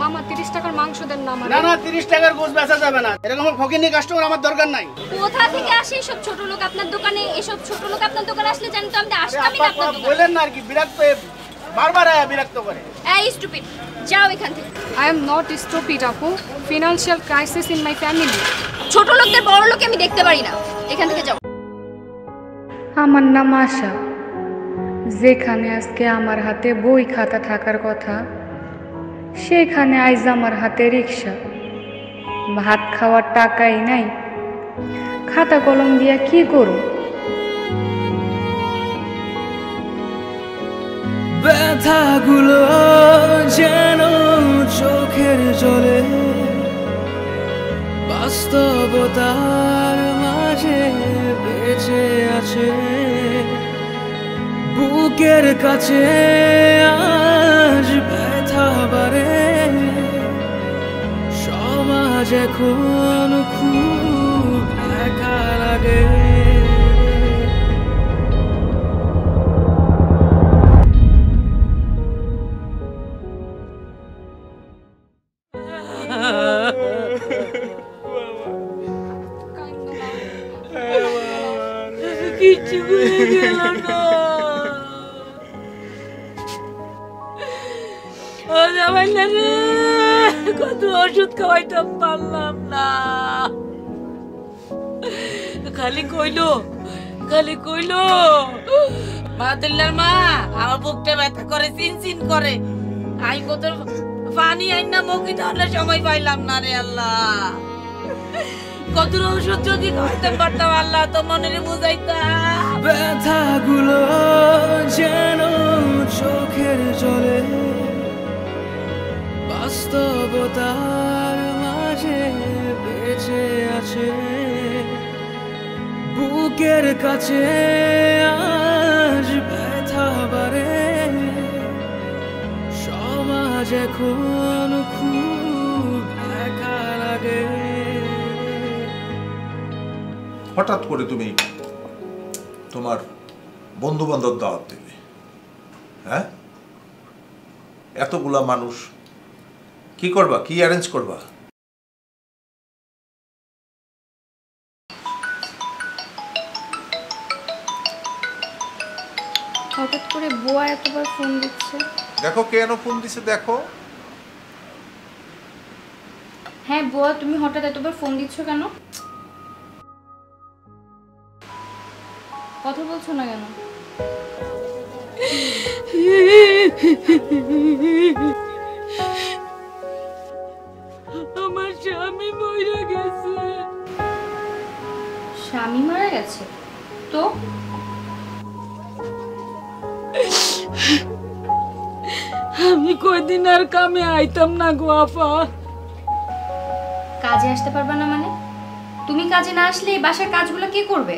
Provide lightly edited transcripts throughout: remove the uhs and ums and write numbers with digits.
মামা 30 টাকার মাংস দেন না আমারে। না না 30 টাকার গোশ বেচা যাবে না, এরকম ফকিনি কাস্টমার আমার দরকার নাই। কোথা থেকে আসে সব ছোট লোক আপনার দোকানে? এসব ছোট লোক আপনার দোকানে আসলে জানেন তো আমি আসতামই না আপনার দোকানে। বলেন না আর কি, বিরক্ত বারবার আয়া বিরক্ত করে। এই স্টুপিড, যাও এখান থেকে। আই এম নট স্টুপিড আপু, financial crisis in my family. ছোট লোকদের বড় লোক আমি দেখতে পারি না, এখান থেকে যাও। আমার নাম আশা। যেখানে আজকে আমার হাতে বই খাতা থাকার কথা, সেখানে আইজ আমার হাতে রিক্সা। ভাত খাওয়ার টাকাই নাই, খাতা কলম দিয়া কি করব? ব্যথাগুলো যেন চোখের জলে, বাস্তবতার মাঝে বেঁচে আছে। বুকের কাছে আজ ব্যথা বাড়ে, সমাজ এখন খুব একা লাগে। কিছু হয়ে গেল না, ও জামাই না রে, কত ওষুধ খাওয়াইতে পারলাম না। খালি কইলো মাতুল্লার মা আমার বুকটা ব্যথা করে, চিনচিন করে। আমি কত পানি আইন না মুখে ধরলে সময় পাইলাম না রে আল্লাহ। কত ওষুধ যদি খাইতে পারতাম আল্লাহ, তো মনে বুঝাইতাম। ব্যথাগুলো যেন চোখের জলে, বাস্তবতার মাঝে বেঁচে আছে। বুকের কাছে আজ ব্যথা বাড়ে, সমাজ এখন খুব একা লাগে। হঠাৎ করে তুমি তোমার বন্ধু বান্ধব দাওয়াত দেবে? হ্যাঁ, এতগুলা মানুষ কি করবা, কি অ্যারেঞ্জ করবা? হঠাৎ করে বুয়া এতবার ফোন দিচ্ছে। দেখো কেন ফোন দিছে, দেখো। হ্যাঁ বুয়া, তুমি হঠাৎ এতবার ফোন দিচ্ছ কেন? কথা বলছো না কেন? আমার স্বামী মরে গেছে। স্বামী মারা গেছে? তো আমি কয়দিন আর কামে আইতাম না গো আপা। কাজে আসতে পারবে না মানে? তুমি কাজে না আসলে এই বাসার কাজগুলো কে করবে?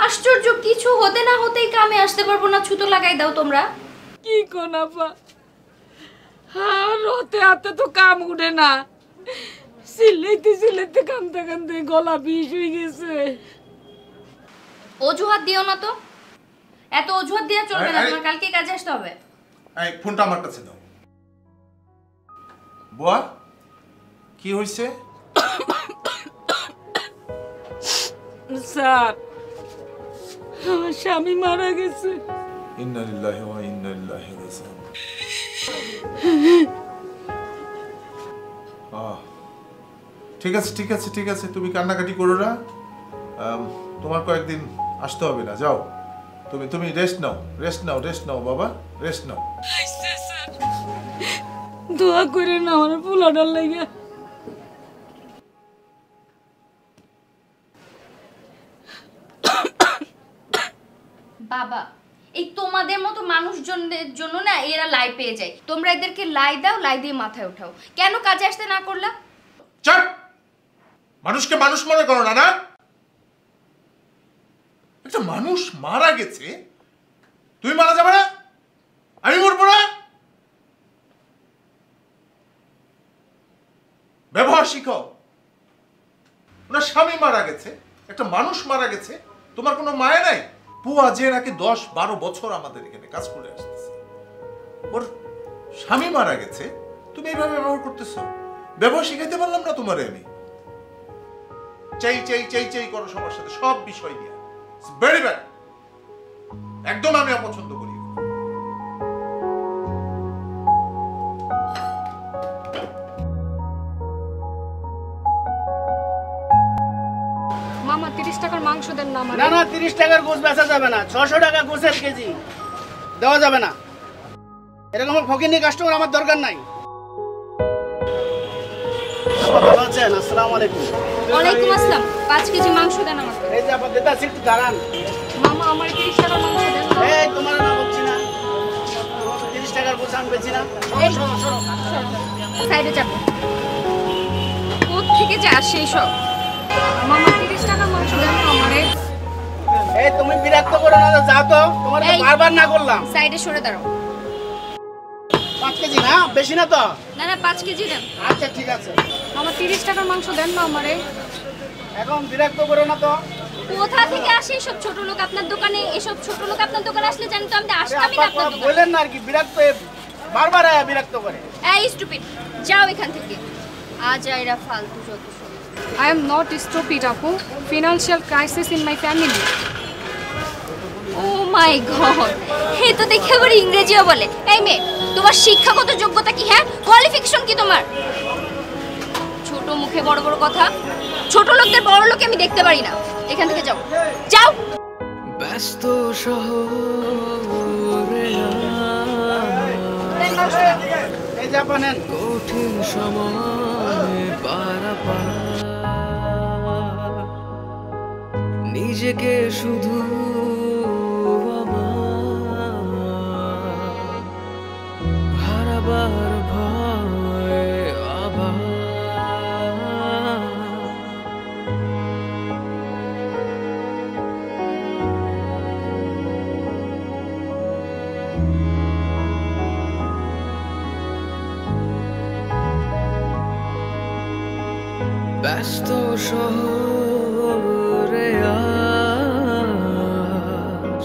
আশ্চর্য, কিছু হতে না হতেই কামে আসতে পারবো না, ছুতো লাগাই দাও তোমরা। কি কোন আপা, আর হতে হাতে তো কাম উঠে না। সিলাইতে কান্দতে গলা বিষ হয়ে গেছে। অজুহাত দিও না তো, এত অজুহাত দেওয়া চলবে না। তোমার কালকে কাজে আসতে হবে। এই ফোনটা আমার কাছে দাও। বুয়া, কি হয়েছে? স্যার, আমার স্বামী মারা গেছে। ইন্না লিল্লাহি ওয়া ইন্না ইলাইহি রাজিউন। ঠিক আছে, তুমি কান্নাকাটি করো না। তোমার কয়েকদিন আসতে হবে না, যাও। তুমি রেস্ট নাও বাবা, রেস্ট নাও। দোয়া করে না আমার পোলাটার লাগে। বাবা, এই তোমাদের মতো মানুষজনদের জন্য না এরা লাই পেয়ে যায়। তোমরা এদেরকে লাই দাও, লাই দিয়ে মাথায় উঠাও। কেন কাজে আসতে না করলা? চুপ! মানুষকে মানুষ মনে করো না, না? একটা মানুষ মারা গেছে, তুমি মারা যাবে না? আমি মরবো না? ব্যবহার শিখো। ওনার স্বামী মারা গেছে, একটা মানুষ মারা গেছে, তোমার কোনো মায়া নাই? পুয়া যে নাকি 10-12 বছর আমাদের এখানে কাজ করে আসতেছে, ওর স্বামী মারা গেছে, তুমি এইভাবে ব্যবহার করতেছো। ব্যবহার শিখাইতে পারলাম না তোমারে আমি। চাই চাই চাই চাই করো সবার সাথে, সব বিষয় নিয়ে। ভেরি ব্যাড, একদম আমি অপছন্দ করি। মামা 30 টাকার মাংস দেন না আমার। না না, 30 টাকার গোস বেচা যাবে না, 600 টাকা গোসের কেজি দেওয়া যাবে না। এরকম ফকিনি কাস্টমার আমার দরকার নাই। ভালো আছেন? আসসালামু আলাইকুম। ওয়ালাইকুম আসসালাম। 5 কেজি মাংস দেন আমাকে। এই যে আপা দিদা সিট দাঁড়ান। মামা আমার 30 টাকার মাংস দেন না। এই তোমার না বলছি না, 30 টাকার গোস আমি বেচি না। এই সাইডে যাব। কোথা থেকে যে আসে এই সব? মামা 30 টাকার মাংস দেন না আমারে। এই তুমি বিরক্ত করো না, যাও তো, তোমার তো এই। বারবার না করলাম। সাইডে সরে দাঁড়াও। 5 কেজি না, বেশি না তো? না না 5 কেজি দেন। আচ্ছা ঠিক আছে। মামা 30 টাকার মাংস দেন না আমারে। এখন বিরক্ত করো না তো। কোথা থেকে আসে এসব ছোট লোক আপনার দোকানে? এসব ছোট লোক আপনার দোকানে আসলে জানি তো আমি আরে আসতামই না আপা আপনার দোকানে। বলেন না আর কি, বিরক্ত বারবার বিরক্ত করে। এই স্টুপিড, যাও এখান থেকে। আজ এরা ফালতু যত সব। I am not stupid, Apu. Financial crisis in my family. Oh my God! হে তো দেখে আবার ইংরেজিও বলে। এই মেয়ে, তোমার শিক্ষাগত যোগ্যতা কি? হ্যাঁ, কোয়ালিফিকেশন কি তোমার? ছোট মুখে বড় বড় কথা। ছোট লোকদের বড় লোক আমি দেখতে পারি না। এখান থেকে যাও, যাও। ব্যস্ত শহরে এই যে আপা নেন। কঠিন সময় পারাপার নিজেকে শুধু হারাবার ভয় আবার ব্যস্ত শহরে আজ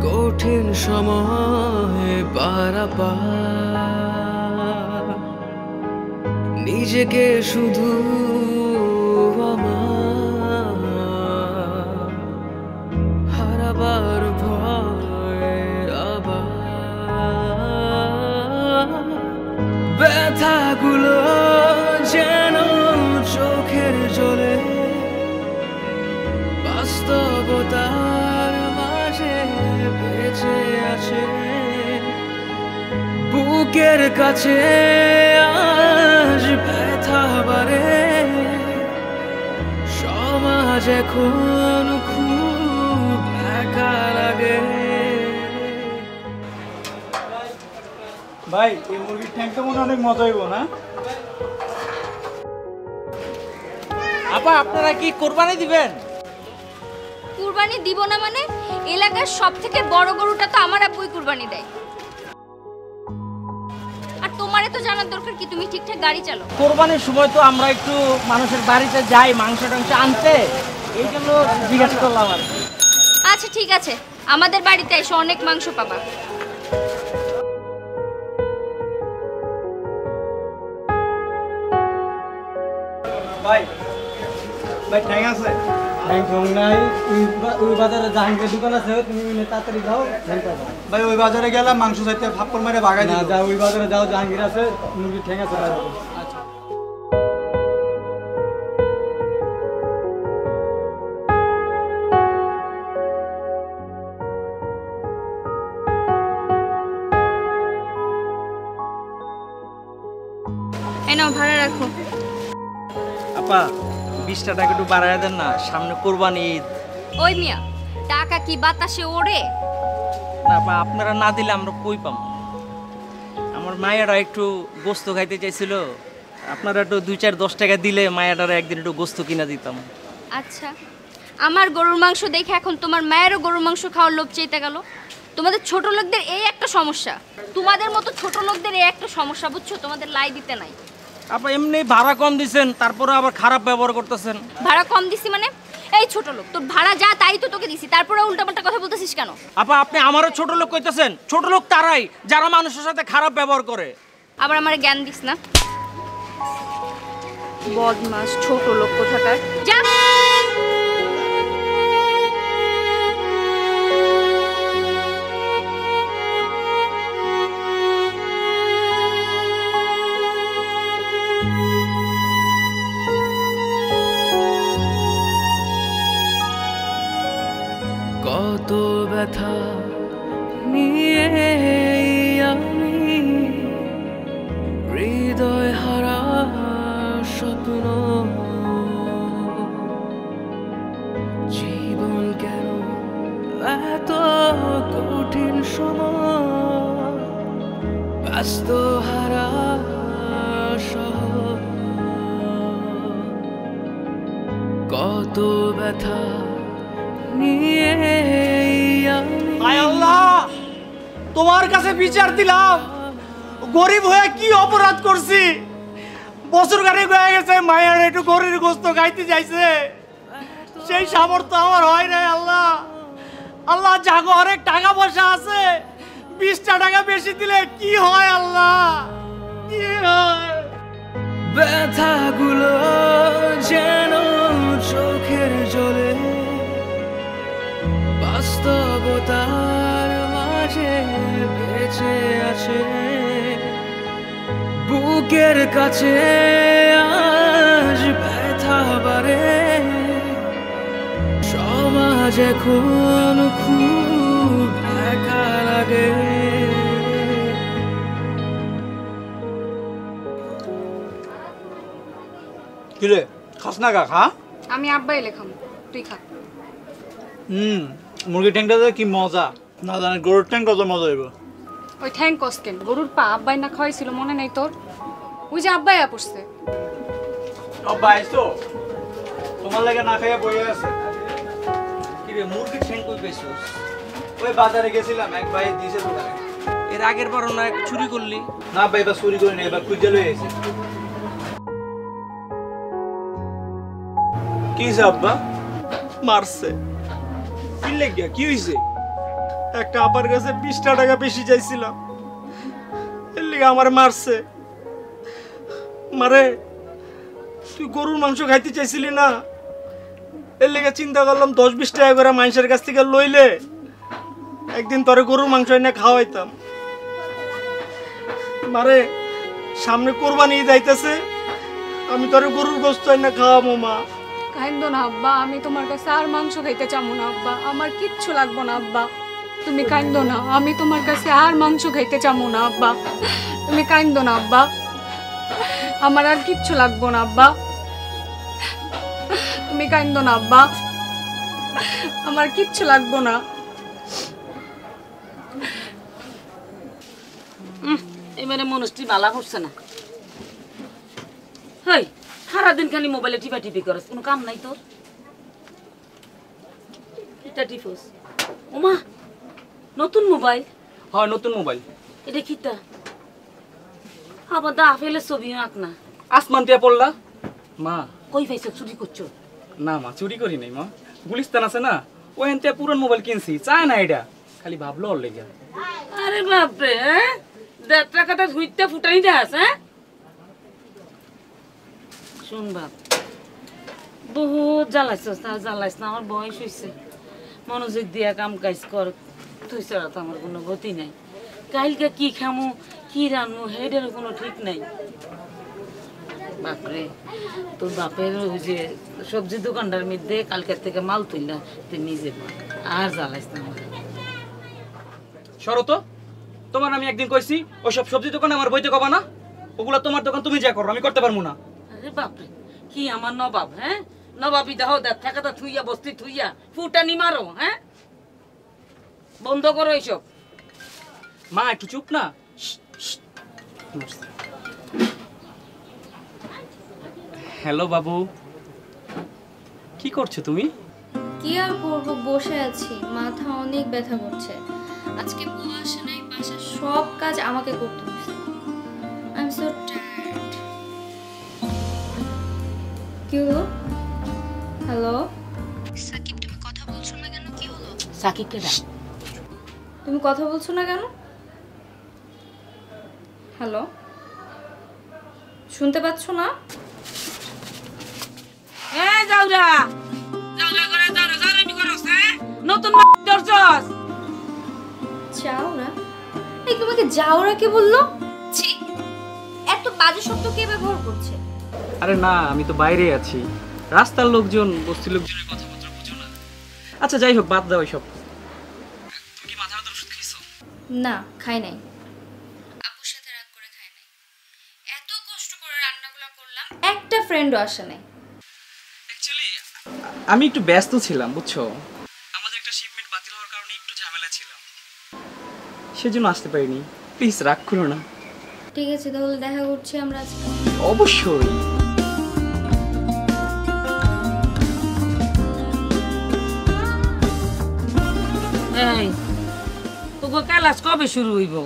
কঠিন সময় পারাপার নিজেকে শুধু আমার হারাবার ভয় আবার ব্যথাগুলো যেন চোখের জলে বাস্তবতার মাঝে বেঁচে আছে বুকের কাছে আজ ব্যথা বাড়ে সমাজ এখন খুব একা লাগে ভাই এই মুরগির ঠ্যাংটা মনে অনেক মজা হইব না? আপা আপনারা কি কোরবানি দিবেন? কুরবানি দিব না মানে? এলাকার সবথেকে বড় গরুটা তো আমার আব্বুই কুরবানি দেয়। আর তোমারে তো জানার দরকার কি তুমি ঠিকঠাক গাড়ি চালাও। কোরবানির সময় তো আমরা একটু মানুষের বাড়িতে যাই মাংস টাংস আনতে, এই জন্য জিজ্ঞাসা করলাম আর কি। আচ্ছা ঠিক আছে, আমাদের বাড়িতে এসে অনেক মাংস পাবা। ভাই ভাই ঠ্যাং আছে? ঠ্যাং নাই, ওই বাজারে জাহাঙ্গীর দোকান আছে, তুমি তাড়াতাড়ি যাও ঠ্যাং পাবো। ভাই ওই বাজারে গেলাম মাংস চাইতে ফাপ্পড় মেরে ভাগাই না, যাও ওই বাজারে যাও, জাহাঙ্গীর আছে, মুরগির ঠ্যাং আছে। আচ্ছা এই নাও ভাড়া রাখো। আপা 20 টাকা একটু বাড়ায় দেন না, সামনে কোরবানি ঈদ। ওই মিয়া, টাকা কি বাতাসে ওড়ে? না আপা আপনারা না দিলে আমরা কই পাবো? আমার মায়েরা একটু গোস্ত খাইতে চাইছিল, আপনারা একটু 2-4-10 টাকা দিলে মায়েরারা একদিন একটু গোস্ত কিনা দিতাম। আচ্ছা, আমার গরুর মাংস দেখে এখন তোমার মায়েরও গরুর মাংস খাওয়ার লোভ চাইতে গেল? তোমাদের ছোট লোকদের এই একটা সমস্যা, তোমাদের মতো ছোট লোকদের এই একটা সমস্যা, বুঝছো? তোমাদের লাই দিতে নাই। আপা এমনি ভাড়া কম দিছেন, তারপরে আবার খারাপ ব্যবহার করতেছেন। ভাড়া কম দিছি মানে? এই ছোট লোক, তোর ভাড়া যা তাই তো তোকে দিছি, তারপরে উল্টাপাল্টা কথা বলতেছিস কেন? আপা আপনি আমারও ছোট লোক কইতেছেন? ছোট লোক তারাই যারা মানুষের সাথে খারাপ ব্যবহার করে। আবার আমার জ্ঞান দিস না। বদমাস ছোট লোক কোথাকার, যা। কত ব্যথা নিয়ে আমি হৃদয় হারা স্বপ্ন, জীবন কেন এত কঠিন সময়, ব্যস্ত হারা শহর, কত ব্যথা নিয়ে আয় আল্লাহ, তোমার কাছে বিচার দিলাম, গরিব হয়ে কি অপরাধ করছি? বছর খানেক হয়ে গেছে, মায়ের একটু গরির গোস্ত খাইতে যাইছে, সেই সামর্থ্য আমার হয় নাই। আল্লাহ আল্লাহ, জাগো অনেক টাকা পয়সা আছে, 20টা টাকা বেশি দিলে কি হয়? আল্লাহ কি হয়? ব্যথাগুলো যেন চোখের জলে বাস্তবতার মাঝে বেঁচে আছে, বুকের কাছে আজ ব্যথা বাড়ে, সমাজ এখন খুব একা লাগে। কিরে খাস না খা? আমি আব্বাই লেখাম, তুই খা। মুরগি ট্যাংটা কি মজা না জানে, গরুর ট্যাং কত মজা হইব। ওই ঠ্যাং কসকেন, গরুর পা আব্বাই না খাওয়াইছিল, মনে নেই তোর? ওই যে আব্বাই পড়ছে। আব্বা আইছো, তোমার লাগে না খাইয়া বইয়া আছে। কিরে মুরগি ট্যাং কই পেছস? ওই বাজারে গেছিলাম, এক ভাই দিছে দোকানে। এর আগের বার না চুরি করলি? না ভাই, এবার চুরি করি না, এবার খুঁজে লই আইছে। কি আব্বা? মারছে। কি লাগিয়া? কি হইছে? একটা আপার কাছে 20টা টাকা বেশি চাইছিলাম, এর লিগে আমার মারছে। মারে, তুই গরুর মাংস খাইতে চাইছিলি না, এর লিগে চিন্তা করলাম 10-20 টাকা করে মানুষের কাছ থেকে লইলে একদিন তোরে গরুর মাংস এনে খাওয়াইতাম। মারে, সামনে কোরবানি ঈদ আইতেছে, আমি তোরে গরুর গোশত এনে খাওয়াবো। মা কাইন্দো না আব্বা, আমি তোমার কাছে আর মাংস খাইতে চাবো না আব্বা, আমার কিচ্ছু লাগবো না আব্বা, তুমি কাইন্দো না, আমি তোমার কাছে আর মাংস খাইতে চাবো না আব্বা, তুমি কাইন্দো না আব্বা, আমার আর কিচ্ছু লাগবো না আব্বা, তুমি কাইন্দো না আব্বা, আমার কিচ্ছু লাগবো না। এবারে মনস্টি বালা করছে না। হেই, সারাদিন খালি মোবাইলে টিপা টিপি করস, কোনো কাম নাই তোর? এটা টিপস? ওমা, নতুন মোবাইল? হ্যাঁ, নতুন মোবাইল। এটা কিটা? আবার দা ফেলে ছবি আঁক না। আসমান টিয়া পড়লা? মা কই পাইছো? চুরি করছো? না মা, চুরি করি নাই মা, গুলিস্তান আছে না, ওই এনতে পুরান মোবাইল কিনছি, চায় না এটা, খালি ভাবলো ওর লেগে। আরে বাপরে, হ্যাঁ, 1.5 টাকাটা ধুইতে ফুটাই যাস? হ্যাঁ, শুন বাপ, বহুত জ্বালাইছস, আর জ্বালাইস না, আমার বয়স হয়েছে, মনোযোগ দিয়া কাম কাজ কর, তুই ছাড়া তো আমার কোনো গতি নাই। কালকে কি খামু কি রানু হেডের কোনো ঠিক নাই। বাপরে, তোর বাপের ওই যে সবজি দোকানটার মধ্যে কালকের থেকে মাল তুইলা তুই নিজে আর জ্বালাইস না আমার। শরত, তোমার আমি একদিন কইছি ওইসব সবজি দোকানে আমার বইতে কবা না, ওগুলা তোমার দোকান, তুমি যা করো, আমি করতে পারবো না। আরে বাপরে, কি আমার নবাব? হ্যাঁ, নবাবি দাও থাকাটা থুইয়া বস্তি থুইয়া ফুটানি মারো? হ্যাঁ, বন্ধ করো এইসব। মা একটু চুপ না। হ্যালো বাবু, কি করছো তুমি? কি আর করবো, বসে আছি, মাথা অনেক ব্যথা করছে। আজকে বউ আসে নাই, বাসার সব কাজ আমাকে করতে হচ্ছে। I am so tired. কি হলো? হ্যালো সাকিব, তুমি কথা বলছো না কেন? কি হলো? সাকিবকে ডাক। তুমি কথা বলছো না কেন? হ্যালো শুনতে পাচ্ছ না? এই যাওরা যাওরা করে যাওরা নি করছ হ্যাঁ নতুন দরজস যাওরা? এই তোমাকে যাওরা কে বললো? ছি, এত বাজে শব্দ কে ব্যবহার করছে? আরে না, আমি তো বাইরে আছি। রাস্তার লোকজন, বস্তির লোকজনের কথাবার্তা বুঝো না। আচ্ছা যাই হোক, বাদ দাও এসব। তুমি কি মাথা ব্যথার ওষুধ খেয়েছো? না, খাই নাই। আপুর সাথে রাগ করে খাই নাই। এত কষ্ট করে রান্নাগুলো করলাম, একটা ফ্রেন্ডও আসে নাই। অ্যাকচুয়ালি আমি একটু ব্যস্ত ছিলাম, বুঝছো? আমাদের একটা শিপমেন্ট বাতিল হওয়ার কারণে একটু ঝামেলা ছিলাম, সেজন্য আসতে পারিনি। প্লিজ রাগ করো না। ঠিক আছে, তাহলে দেখা করছি আমরা আজকে। অবশ্যই। এই তোকে ক্লাস কবে শুরু হইব?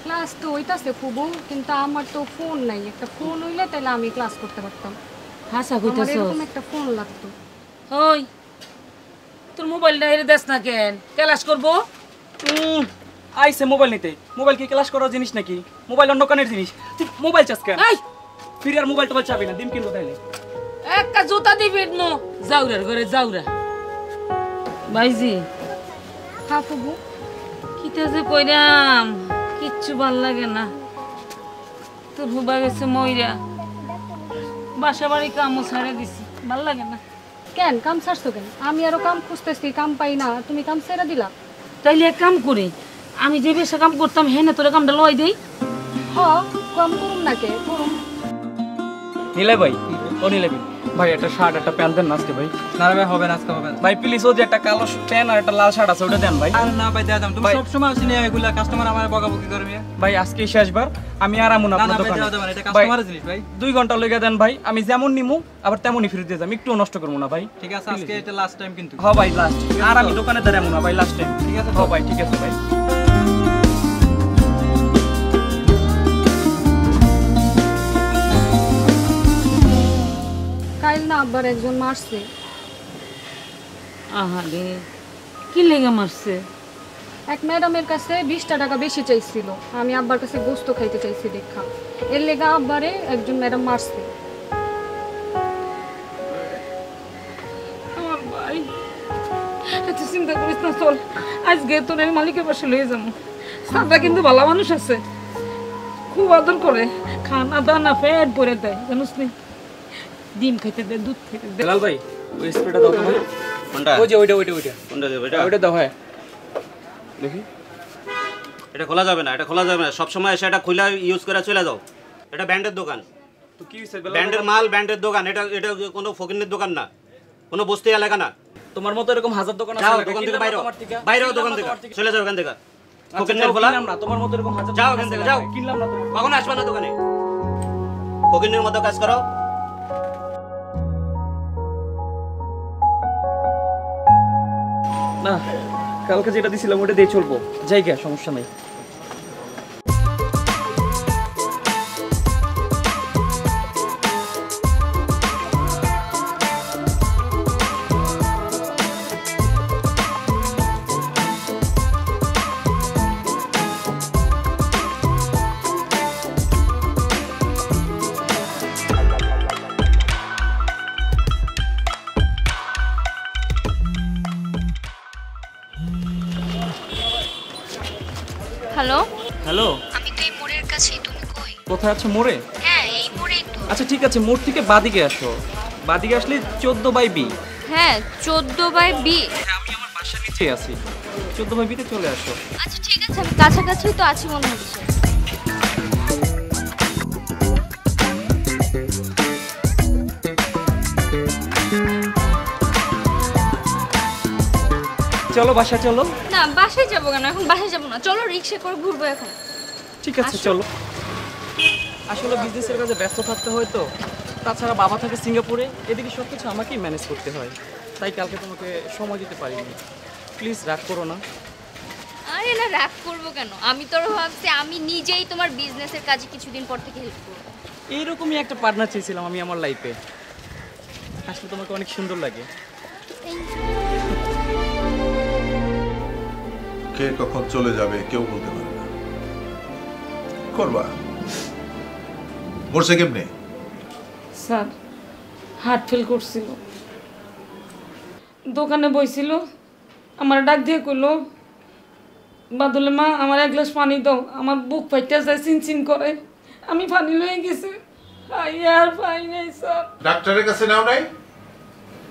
ক্লাস তো হইতাছে খুবও, কিন্তু আমার তো ফোন নাই। একটা ফোন হইলে তাহলে আমি ক্লাস করতে পারতাম। হাসা আমার কইতাছস? এরকম একটা ফোন লাগতো। ওই তোর মোবাইলটা এর দেশ না কেন? ক্লাস করব? আইসে মোবাইল নিতে। মোবাইল কি ক্লাস করার জিনিস নাকি? মোবাইল অন্য কানের জিনিস। তুই মোবাইল চাস কেন? এই ফিরে আর মোবাইল টোবাইল চাবি না, দিন কিনবো তাইলে। একটা জুতা দিবি নো যাওরার ঘরে যাওরা। ভাইজি হ্যাঁ ফুবু, কিতা যে কইরাম কিচ্ছু ভাল লাগে না। তোর হুবা গেছে মইরা, বাসা বাড়ি কামও ছাড়ে দিছি, ভাল লাগে না। কেন কাম ছাড়ছো কেন? আমি আরো কাম খুঁজতেছি, কাম পাই না, তুমি কাম ছেড়ে দিলা? তাইলে এক কাম করি, আমি যে বেশা কাম করতাম হেনে তোরা কামটা লই দেই। হ, কাম করুন না কে করুন। নিলাই ভাই, ও নিলাই ভাই, একটা শার্ট একটা প্যান্ট দেন না আজকে ভাই। না ভাই, হবে না, আজকে হবে না ভাই প্লিজ, ও যে একটা কালো প্যান্ট আর একটা লাল শার্ট আছে ওটা দেন ভাই। আর না ভাই, দেয়া দাম। তুমি ভাই- সব সময় আসি না এগুলা, কাস্টমার আমার বকাবকি করবে। ভাই আজকে শেষবার, আমি আর আমু না না আপনার না ভাই, দোকানে। দেওয়া যাবে না, এটা ভাই, কাস্টমারের জিনিস ভাই। 2 ঘন্টা লেগে দেন ভাই, আমি যেমন নিমু আবার তেমনই ফিরে দিয়ে যাম, একটু নষ্ট করবো না ভাই। ঠিক আছে, আজকে এটা লাস্ট টাইম কিন্তু। হ ভাই লাস্ট, আর আমি দোকানে দাঁড়াবো না ভাই, লাস্ট টাইম। ঠিক আছে হ ভাই, ঠিক আছে ভাই। কাইল না আব্বার একজন মারছে। আহারে কি লেগে মারছে? এক ম্যাডামের কাছে 20টা টাকা বেশি চাইছিল, আমি আব্বার কাছে গোস্ত খাইতে চাইছি দেখা, এর লেগা আব্বারে একজন ম্যাডাম মারছে। আমার ভাই, এত চিন্তা করিস না, চল আজকে তোর আমি মালিকের পাশে লয়ে যাবো। সাদা কিন্তু ভালো মানুষ আছে, খুব আদর করে, খানা দানা পেট ভরে দেয়, জানিস নি? ডিম খাইতে দে, দুধ খাইতে দে। বেলাল ভাই, ওই স্প্রেটা দাও তো ভাই। কোনটা? ওই যে ওইটা কোনটা দেব এটা? ওইটা দাও। হ্যাঁ দেখি। এটা খোলা যাবে না, এটা খোলা যাবে না। সব সময় এসে এটা খুলে ইউজ করে চলে যাও। এটা ব্র্যান্ডের দোকান, তো কি হইছে বেলাল? ব্র্যান্ডের মাল, ব্র্যান্ডের দোকান। এটা এটা কোনো ফকিনের দোকান না, কোনো বস্তি এলাকা না। তোমার মতো এরকম হাজার দোকান আছে। যাও দোকান থেকে বাইরে, বাইরে দোকান থেকে চলে যাও এখান থেকে। ফকিনের খোলা না, তোমার মতো এরকম হাজার যাও এখান থেকে, যাও। কিনলাম না তোমার। কখনো আসবে না দোকানে, ফকিনের মতো কাজ করো। না, কালকে যেটা দিছিলাম ওটা দিয়ে চলবো, জায়গা সমস্যা নাই। হ্যালো, হ্যালো, আমি তো এই মোড়ের কাছেই, তুমি কই? কোথায় আছো? মোড়ে? হ্যাঁ, এই মোড়েই তো। আচ্ছা ঠিক আছে, মোড় থেকে বাদিকে আসো। বাদিকে আসলে 14/B। হ্যাঁ, 14/B। হ্যাঁ, আমি আমার বাসার নিচে আছি। 14/B-তে চলে আসো। আচ্ছা ঠিক আছে, আমি কাছাকাছি তো আছি মনে হচ্ছে। চলো বাসায় চলো। না, বাসায় যাবো কেন? এখন বাসায় যাবো না, চলো রিক্সা করে ঘুরবো এখন। ঠিক আছে আসো। চলো। আসলে বিজনেসের কাজে ব্যস্ত থাকতে হয় তো, তাছাড়া বাবা থাকে সিঙ্গাপুরে, এদিকে সব কিছু আমাকেই ম্যানেজ করতে হয়, তাই কালকে তোমাকে সময় দিতে পারিনি। প্লিজ রাগ করো না। আরে না, রাগ করবো কেন? আমি তো ভাবছি আমি নিজেই তোমার বিজনেসের কাজে কিছুদিন পর থেকে হেল্প করবো। এইরকমই একটা পার্টনার চেয়েছিলাম আমি আমার লাইফে। আসলে তোমাকে অনেক সুন্দর লাগে। কে কখন চলে যাবে কেউ বলতে পারে না। করবা, মরছে কেমনে? স্যার হার্ট ফেল করছিল, দোকানে বইছিল, আমার ডাক দিয়ে কইলো বাদলে মা আমার এক গ্লাস পানি দাও, আমার বুক ফাইটা যায় চিনচিন করে। আমি পানি লয়ে গেছি, আর পাই নাই স্যার। ডাক্তারের কাছে নাও নাই?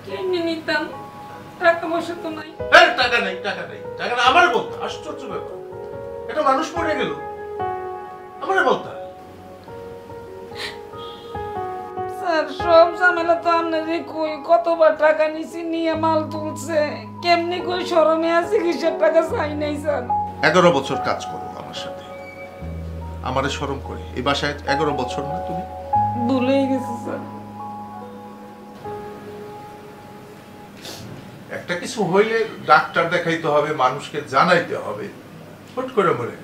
কেমনি নিতাম, টাকা পয়সা তো নাই। টাকা নেই, টাকা নেই, টাকা না আমার বলতা। আশ্চর্য ব্যাপার, এটা মানুষ মরে গেল আমার বলতা। স্যার সব ঝামেলা তো আপনারে কই, কতবার টাকা নিছি, নিয়ে মাল তুলছে, কেমনি কই শরমে আছে চিকিৎসার টাকা চাই নাই স্যার। 11 বছর কাজ করো আমার সাথে, আমারে শরম করে। এই বাসায় 11 বছর না তুমি? ভুলেই গেছি স্যার। একটা কিছু হইলে ডাক্তার দেখাইতে হবে, মানুষকে জানাইতে হবে, হুট করে মরে।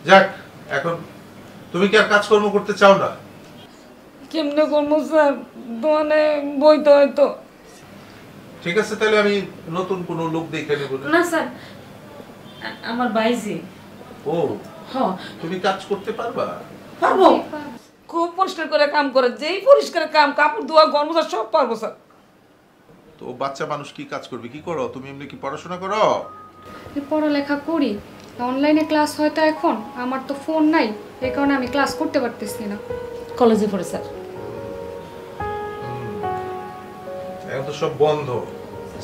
যাক, এখন তুমি কি আর কাজকর্ম করতে চাও না? কেমনে করবো স্যার, দোকানে বইতে হয়তো। ঠিক আছে, তাহলে আমি নতুন কোন লোক দেখে নেব। না স্যার, আমার বাইজি। ও হ্যাঁ, তুমি কাজ করতে পারবা? পারবো, খুব পরিষ্কার করে কাম করে, যেই পরিষ্কার কাম, কাপড় ধোয়া, গরম মোছা সব পারবো স্যার। তো বাচ্চা মানুষ কি কাজ করবে? কি করো তুমি? এমনি কি পড়াশোনা করো? পড়ালেখা করি, অনলাইনে ক্লাস হয়তো এখন, আমার তো ফোন নাই, এই কারণে আমি ক্লাস করতে পারতেছি না। কলেজে পড়ে স্যার। এখন তো সব বন্ধ,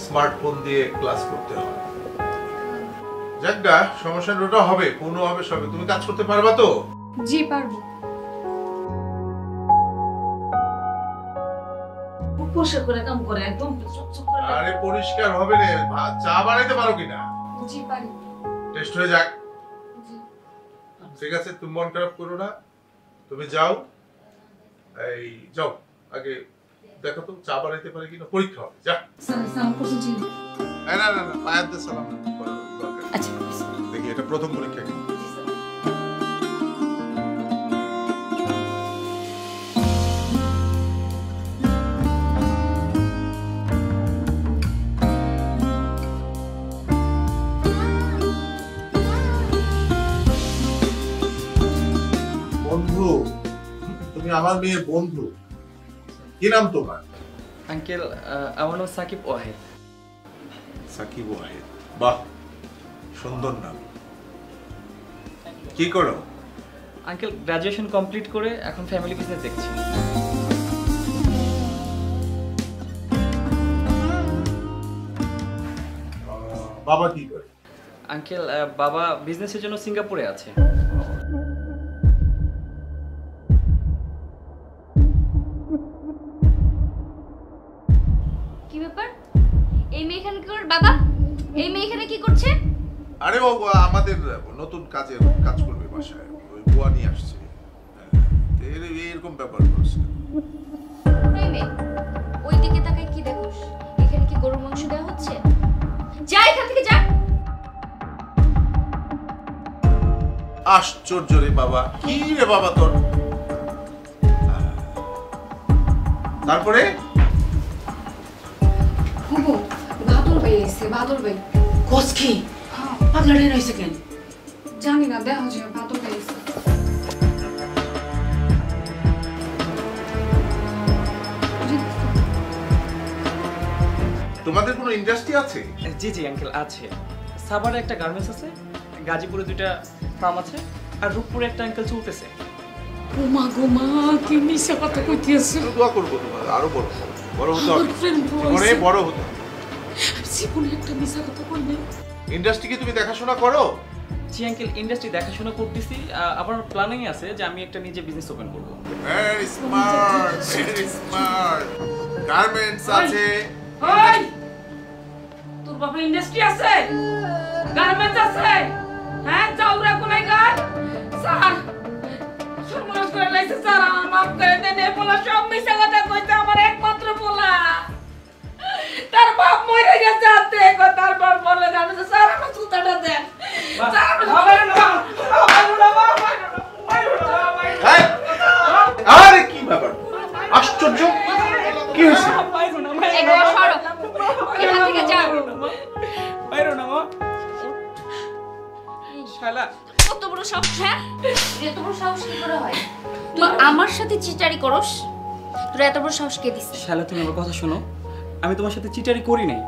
স্মার্টফোন দিয়ে ক্লাস করতে হয়। যাকগা, সমস্যা ওটা হবে, কোনো হবে সবে। তুমি কাজ করতে পারবা তো? জি পারবো। পরিষ্কার করে কাম করে, একদম চকচক করে। আরে পরিষ্কার হবে রে, চা বানাইতে পারো কিনা? জি পারি। টেস্ট হয়ে যাক। ঠিক আছে, তুমি মন খারাপ করো না, তুমি যাও, এই যাও, আগে দেখো তো চা বানাইতে পারে কিনা, পরীক্ষা হবে। যা। না না না, পায়ের দিয়ে সালাম দরকার। আচ্ছা দেখি, এটা প্রথম পরীক্ষা কি? বন্ধু, তুমি আমার মেয়ের বন্ধু। কি নাম তোমার? আঙ্কেল, আমার নাম সাকিব ওয়াহিদ। সাকিব ওয়াহিদ, বাহ, সুন্দর নাম। কি করো? আঙ্কেল গ্রাজুয়েশন কমপ্লিট করে এখন ফ্যামিলি বিজনেস দেখছি। বাবা কি করে? আঙ্কেল, বাবা বিজনেসের জন্য সিঙ্গাপুরে আছে। কি ব্যাপার? এই মেয়ে এখানে কি করে? বাবা, এই মেয়ে এখানে কি করছে? আরে ও আমাদের নতুন কাজ করবে বাসায়, ওই বুয়া নিয়ে আসছে, এরকম ব্যাপার করছে। এই মেয়ে, ওই দিকে তাকায় কি দেখোস? এখানে কি গরুর মাংস দেওয়া হচ্ছে? যা এখান থেকে, যা। আশ্চর্য রে বাবা, কি রে বাবা তোর? তারপরে হুবু বাদল ভাই এসে, বাদল ভাই। কোস কি? পাগলাড়ি রইছে কেন? জানি না, দেখা যায় বাদল ভাই এসে। তোমাদের কোনো ইন্ডাস্ট্রি আছে? জি জি আঙ্কেল, আছে। সাভারে একটা গার্মেন্টস আছে, গাজীপুরে 2টা ফার্ম আছে, আর রূপপুরে একটা আঙ্কেল চলতেছে। ও মা গো মা, কি মিশা কথা কইতেছ? দোয়া করবো তোমার আরো বড় হতে হবে, জীবনে বড় হতে হবে। জীবনে একটা মিশা কথা কইলে। ইন্ডাস্ট্রি কি তুমি দেখাশোনা করো? জি আঙ্কেল, ইন্ডাস্ট্রি দেখাশোনা করতেছি। আমার প্ল্যানিং আছে যে আমি একটা নিজে বিজনেস ওপেন করব। Very smart, very smart. Garments আছে। ওই তোর বাবা ইন্ডাস্ট্রি আছে, গার্মেন্টস আছে, হ্যাঁ? যাওরা কোলাই গার স্যার, সর্বনাশ করে লাইছে স্যার, আমার মাফ করে দেন। এই পোলা সব মিশা কথা কইতে, আমার একমাত্র পোলা, তার বাপ মরে গেছে, আতে তার বাপ বলে জানো স্যার, আমার জুতাটা দেন স্যার। আরে কি ব্যাপার, আশ্চর্য, কি হয়েছে? কত বড় সাহস! হ্যাঁ, এত বড় সাহস কি করে হয়? আমার সাথে চিটারি করস? তোর এত বড় সাহস কে দিছে? শায়লা তুমি আমার কথা শোনো, আমি তোমার সাথে চিটারি করি নাই,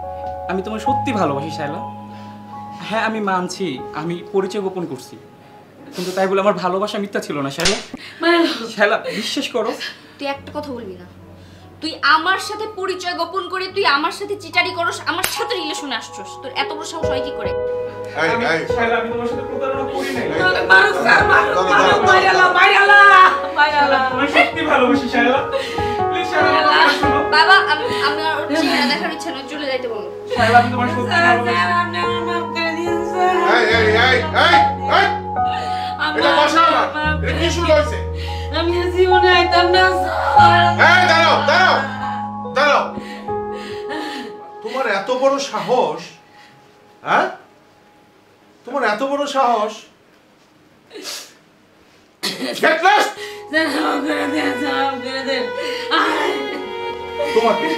আমি তোমার সত্যি ভালোবাসি শায়লা। হ্যাঁ আমি মানছি আমি পরিচয় গোপন করছি, কিন্তু তাই বলে আমার ভালোবাসা মিথ্যা ছিল না শায়লা। শায়লা বিশ্বাস করো। তুই একটা কথা বলবি না। তুই আমার সাথে পরিচয় গোপন করে তুই আমার সাথে চিটারি করস, আমার সাথে রিলেশনে আসছস। তোর এত বড় সাহস হয় কি করে? শায়লা আমি তোমার সাথে প্রতারণা করি নাই। মারো স্যার, মারো মাইরালা মাইরালা মাইরালা। আমি সত্যি ভালোবাসি শায়লা, প্লিজ শায়লা শোনো। বাবা আমি আর চেহারা দেখার ইচ্ছা নয়, চলে যাইতে বলো। শায়লা আমি তোমার সত্যি ভালোবাসি। আপনি আমার মাফ করে দিন স্যার। এটা বাসা না, এটা কি শুরু হয়েছে? আমি জীবনে আইতাম না স্যার। দাঁড়াও দাঁড়াও দাঁড়াও, তোমার এত বড় সাহস? হ্যাঁ তোমার এত বড় সাহস? তোমাকে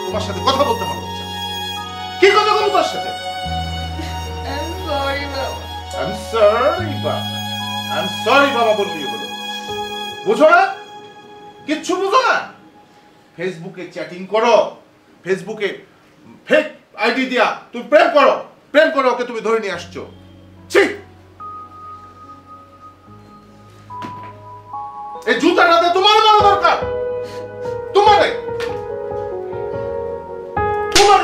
তোমার সাথে কথা বলতে ভালো হচ্ছে। কি কথা বলবো তোর সাথে? I'm sorry বাবা বললি হলো। বুঝো না? কিচ্ছু বুঝো না? ফেসবুকে চ্যাটিং করো, ফেসবুকে ফেক আইডি দিয়া তুমি প্রেম করো, ওকে তুমি ধরে নিয়ে আসছো। ছি, এই জুতা রাতে তোমার মারা দরকার, তোমারে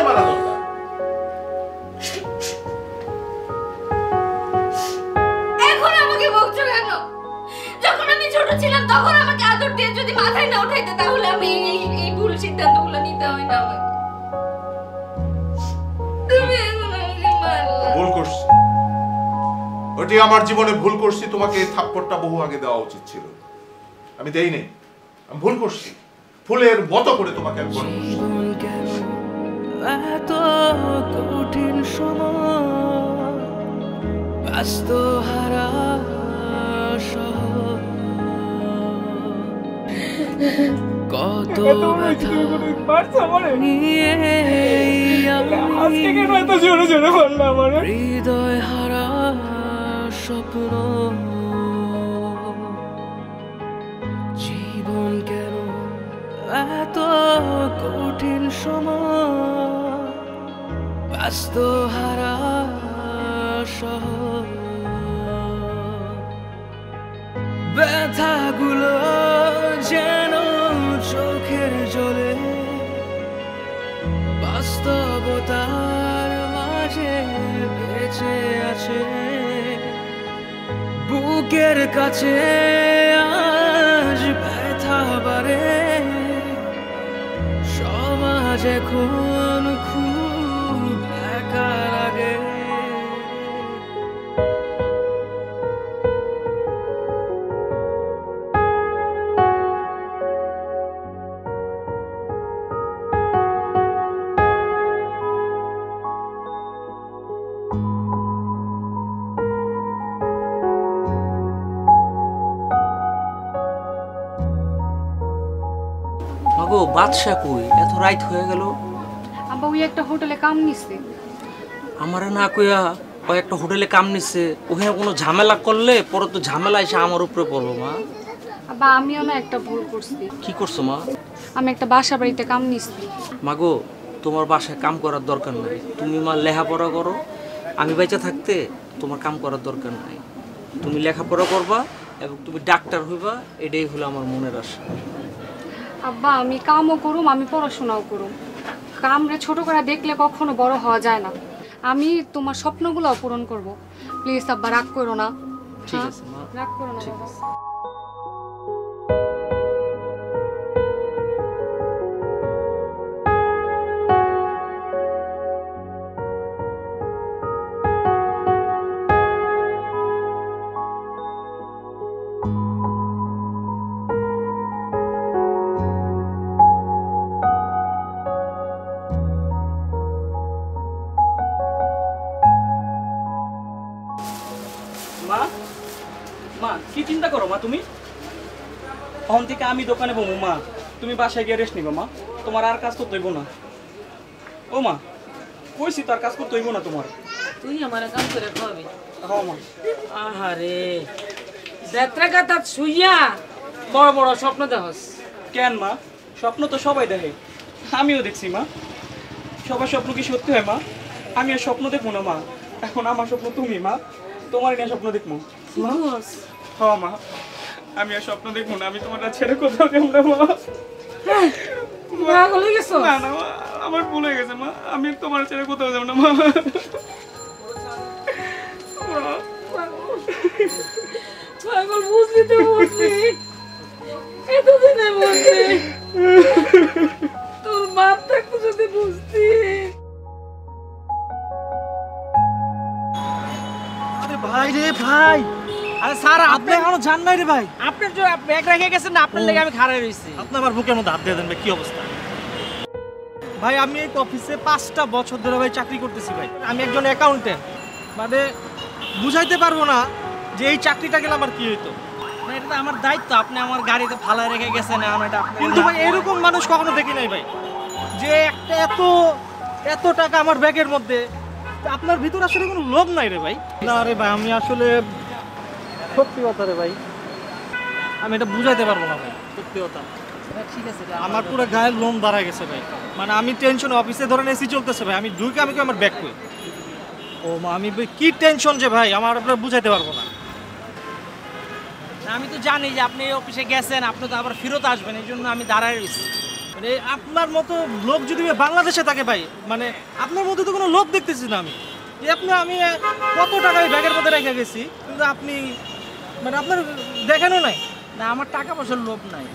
মারা দরকার। এখন আমাকে বকছো কেন? যখন আমি ছোট ছিলাম তখন আমাকে আদর দিয়ে যদি মাথায় না উঠাইতে, তাহলে আমি এই ভুল সিদ্ধান্তগুলো নিতে হয় না আমাকে। তুমি এখন আমাকে মারলা। ভুল করছি, ওটি আমার জীবনে ভুল করছি। তোমাকে এই থাপ্পড়টা বহু আগে দেওয়া উচিত ছিল, আমি দেই নাই। আমি ভুল করছি, ফুলের মতো করে তোমাকে আমি বড় করছি। এত কঠিন সময় ব্যস্ত হারা কত হৃদয় হারা স্বপ্ন, জীবন কেন এত কঠিন সময় ব্যস্ত হারা শহর, ব্যথাগুলো যেন চোখের জলে বাস্তবতার মাঝে বেঁচে আছে, বুকের কাছে আজ ব্যথা বাড়ে, সমাজ এখন খুব একা লাগে। মাগো বাদশা কই? এত রাত হয়ে গেল। আব্বা ওই একটা হোটেলে কাম নিছে। আমারে না কইয়া ও একটা হোটেলে কাম নিছে, ওখানে কোনো ঝামেলা করলে পরে তো ঝামেলা এসে আমার উপরে পড়বো। মা আব্বা আমিও না একটা ভুল করছি। কি করছো মা? আমি একটা বাসা বাড়িতে কাম নিছি। মাগো তোমার বাসায় কাম করার দরকার নাই, তুমি মা লেখাপড়া করো। আমি বেঁচে থাকতে তোমার কাম করার দরকার নাই, তুমি লেখাপড়া করবা এবং তুমি ডাক্তার হইবা, এটাই হলো আমার মনের আশা। আব্বা আমি কামও করুম, আমি পড়াশোনাও করুম। কামরে ছোট করে দেখলে কখনো বড় হওয়া যায় না। আমি তোমার স্বপ্নগুলো পূরণ করব। প্লিজ আব্বা রাগ করো না। ঠিক আছে মা, রাগ করো না বাবা। মা মা কি চিন্তা করো মা তুমি? এখন থেকে আমি দোকানে বমু, মা তুমি বাসায় গিয়ে রেস্ট নিবা। মা তোমার আর কাজ করতে হইব না। ও মা কইছি তো আর কাজ করতে হইব না তোমার। তুই আমার কাম করে খাওয়াবি? হ্যাঁ মা। আহারে যাত্রা কথা শুইয়া বড় বড় স্বপ্ন দেখস কেন মা? স্বপ্ন তো সবাই দেখে, আমিও দেখছি মা। সবার স্বপ্ন কি সত্যি হয় মা? আমি আর স্বপ্ন দেখবো না মা, এখন আমার স্বপ্ন তুমি মা, তোমার নিয়ে স্বপ্ন দেখবো। হ্যাঁ মা, আমি আর স্বপ্ন দেখবো না, আমি তোমার ছেড়ে কোথাও যাবো না মা। পাগল হয়ে গেছো? না না মা, আমার ভুল হয়ে গেছে মা, আমি তোমার ছেড়ে কোথাও যাবো না মা। পাগল বুঝলি তো বুঝলি, এতদিনে বুঝলি, তোর বাপ থাকতো যদি বুঝতি। আরে ভাই রে ভাই, আরে স্যার আপনি এখনো জান নাই রে ভাই। আপনার যে ব্যাগ রেখে গেছেন না, আপনার লেগে আমি খাড়াই রইছি। আপনি আমার বুকের মধ্যে হাত দিয়ে দেন ভাই, কি অবস্থা? ভাই আমি এই অফিসে 5টা বছর ধরে ভাই চাকরি করতেছি ভাই। আমি একজন অ্যাকাউন্টেন্ট, মানে বুঝাইতে পারবো না যে এই চাকরিটা গেলে আমার কি হইতো। ভাই এটা তো আমার দায়িত্ব, আপনি আমার গাড়িতে ফালায় রেখে গেছেন, এখন এটা আপনি। কিন্তু ভাই এরকম মানুষ কখনো দেখি নাই ভাই, যে একটা এত টাকা আমার ব্যাগের মধ্যে। আপনার ভিতরে আসলে কোনো লোভ নাই রে ভাই। না রে ভাই, আমি আসলে সত্যি কথা রে ভাই, আমি এটা বুঝাইতে পারবো না ভাই, সত্যি কথা। ঠিক আছে, আমার পুরো গায়ের লোম দাঁড়ায় গেছে ভাই, মানে আমি টেনশনে, অফিসে ধরেন এসি চলতেছে ভাই, আমি ঢুকে আমি আমার ব্যাগ কই। ও মা, আমি কি টেনশন যে ভাই, আমার আপনার বুঝাইতে পারবো না। আমি তো জানি যে আপনি এই অফিসে গেছেন, আপনি তো আবার ফেরত আসবেন, এই জন্য আমি দাঁড়ায় রয়েছি। মানে আপনার মতো লোক যদি বাংলাদেশে থাকে ভাই, মানে আপনার মধ্যে তো কোনো লোক দেখতেছি না আমি, যে আমি কত টাকা এই ব্যাগের মধ্যে রেখে গেছি, কিন্তু আপনি মানে আপনার দেখানো নাই। না, আমার টাকা পয়সার লোভ নাই।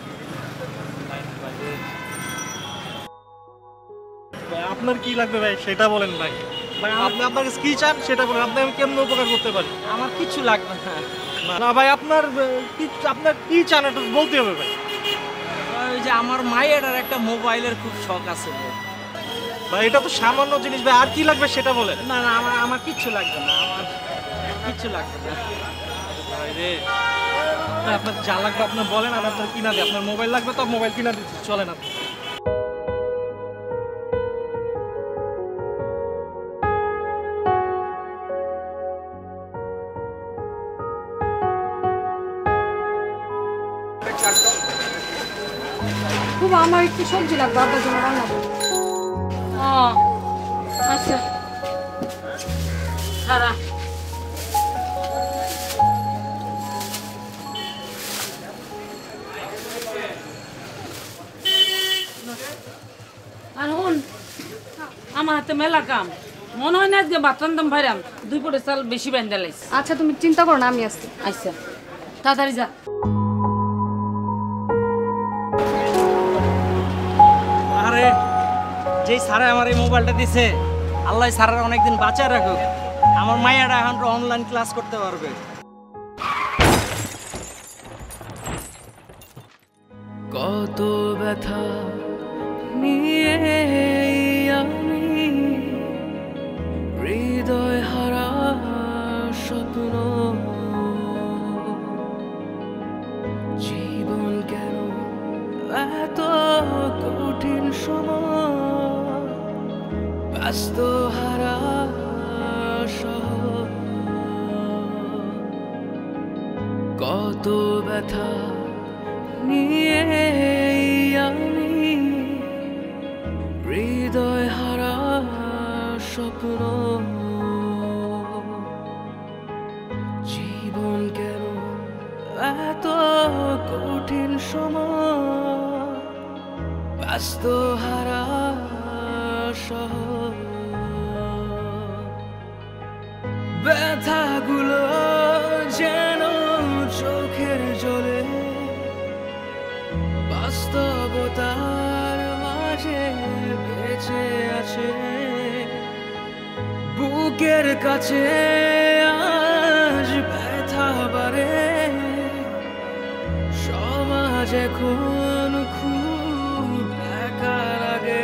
আপনার কি লাগবে ভাই সেটা বলেন ভাই। আপনি আপনার কাছে কি চান সেটা বলেন, আপনি আমি কেমন উপকার করতে পারি? আমার কিছু লাগবে না। না ভাই, আপনার কি চান এটা বলতে হবে ভাই। ওই যে আমার মায়ের একটা মোবাইলের খুব শখ আছে ভাই, এটা তো সামান্য জিনিস ভাই, আর কি লাগবে সেটা বলেন। না না, আমার কিচ্ছু লাগবে না, আমার কিচ্ছু লাগবে না ভাই রে। আপনার যা লাগবে আপনি বলেন, আমি আপনার কিনা দিই। আপনার মোবাইল লাগবে তো মোবাইল কিনা দিচ্ছি, চলেন আপনি। খুব আমার একটু সবজি লাগবে, আব্বার জন্য রান্না করবো। আচ্ছা সারা আর হন, আমার হাতে মেলা কাম, মনে হয় না আজকে বাতরান দাম ভাইরাম 2 পটে চাল বেশি বেঁধে লাইছে। আচ্ছা তুমি চিন্তা করো না, আমি আসছি। আচ্ছা তাড়াতাড়ি যা। আরে যেই স্যারে আমার এই মোবাইলটা দিছে, আল্লাহ স্যারের অনেকদিন বাঁচায় রাখুক, আমার মায়েরা এখন অনলাইন ক্লাস করতে পারবে। কত ব্যথা নিয়ে আমি হৃদয় হারা স্বপ্ন, জীবন কেন এত কঠিন সময়, ব্যস্ত হারা শহর, কত ব্যথা নিয়ে আমি হৃদয় হারা স্বপ্ন, জীবন কেন এত কঠিন সময়, ব্যস্ত হারা শহর, ব্যথাগুলো যেন চোখের জলে বাস্তবতার মাঝে বেঁচে আছে, বুকের কাছে আজ ব্যথা বাড়ে, সমাজ এখন খুব একা লাগে।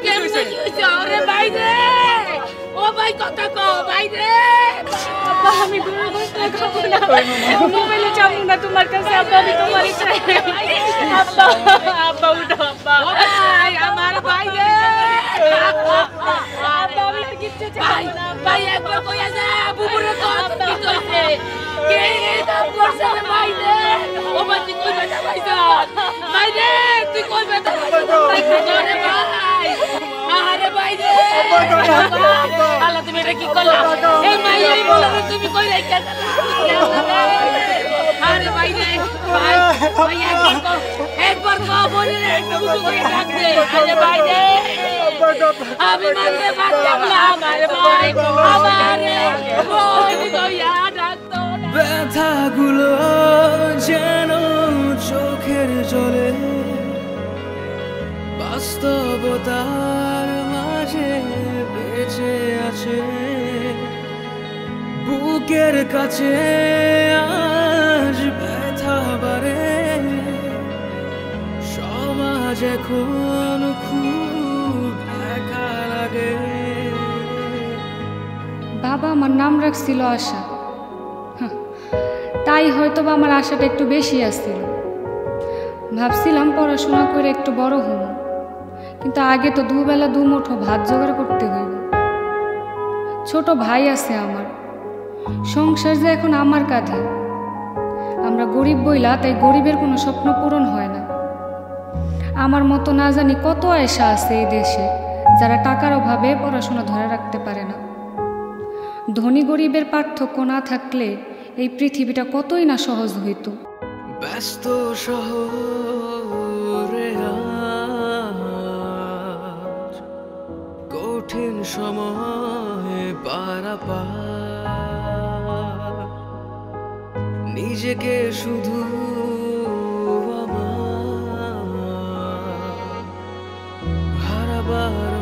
কেমনে কি হইছে ওরে ভাই রে? ও ভাই কথা কও ভাই রে। আব্বা আমি দূরে বসে খাবো না, মোবাইলে যাবো না তোমার কাছে, আব্বা আমি তোমারই চাই। তুই কই বেটা আরে ভাই আরে ভাই রে আল্লাহ তুমি এটা কি করলা এই মাইয়াই বলে তুমি কই রাইখা আরে ভাই রে ভাই ভাইয়া কি কর একবার কও বলে রে একটু করে ডাক দে আরে ভাই রে আমি মারতে পারতাম না আরে ভাই আমারে ওই কইয়া ডাক তো ব্যথাগুলো যেন চোখের জলে বাস্তবতার মাঝে বেঁচে আছে বুকের কাছে আজ ব্যথা বাড়ে সমাজ এখন খুব একা লাগে বাবা আমার নাম রাখছিল আশা, তাই হয়তো বা আমার আশাটা একটু বেশি আসছিল। ভাবছিলাম পড়াশোনা করে একটু বড় হব, কিন্তু আগে তো দুবেলা দুমুঠো ভাত জোগাড় করতে হইব। ছোট ভাই আছে আমার, সংসার যে এখন আমার কাঁধে। আমরা গরিব বইলা তাই গরিবের কোনো স্বপ্ন পূরণ হয় না। আমার মতো না জানি কত আয়েশা আছে এই দেশে যারা টাকার অভাবে পড়াশোনা ধরে রাখতে পারে না। ধনী গরিবের পার্থক্য না থাকলে এই পৃথিবীটা কতই না সহজ হইত। ব্যস্ত শহরে আজ কঠিন সময় পারাপার নিজেকে শুধু আমার হারাবার